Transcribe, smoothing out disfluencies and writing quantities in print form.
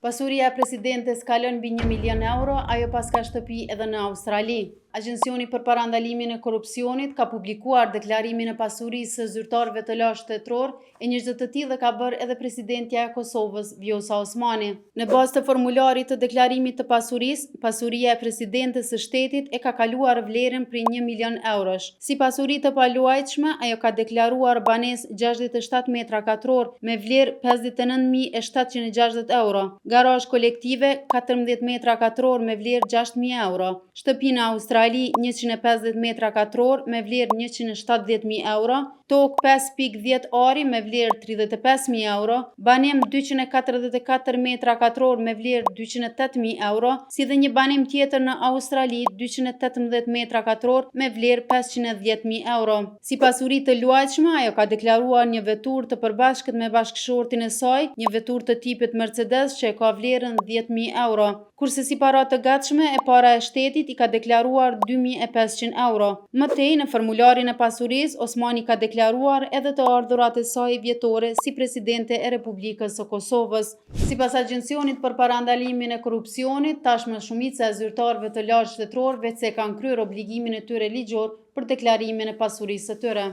Pasuria e presidentes kalon mbi 1 milion euro, ajo pas ka shtëpi edhe në Australi. Agjensioni për parandalimin e korrupsionit ka publikuar deklarimin e pasurisë së zyrtarëve të lashtë shtetëror e një çdo të tillë ka bërë edhe presidentja e Kosovës, Vjosa Osmani. Në bazë të formularit të deklarimit të pasurisë, pasuria e presidentes së shtetit e ka kaluar vlerën prej 1 milion eurosh. Si pasuri të paluajtshme, ajo ka deklaruar banesë 67 metra katror me vlerë 59.760 euro, garazh kolektive 14 metra katror me vlerë 6.000 euro, shtëpi në Australi 150 metra katror me vlerë 170.000 euro, tokë 5.10 ari me vlerë 35.000 euro, banim 244 metra katror me vlerë 208.000 euro, si dhe një banim tjetër në Australi 218 metra katror me vlerë 510.000 euro. Si pasuri të luajtshme, ajo ka deklaruar një vetur të përbashkët me bashkëshortin e saj, një vetur të tipit Mercedes që e ka vlerën 10.000 euro, kurse si para të gatshme e para e shtetit i ka deklaruar 2.500 euro. Më tej, në formularin e pasurisë, Osmani ka deklaruar edhe të ardhurat e saj vjetore si presidente e Republikës së Kosovës. Sipas agjencionit për parandalimin e korrupsionit, tashmë shumica e zyrtarëve të lashtë shtetëror veçse kanë kryer obligimin e tyre ligjor për deklarimin e pasurisë së tyre.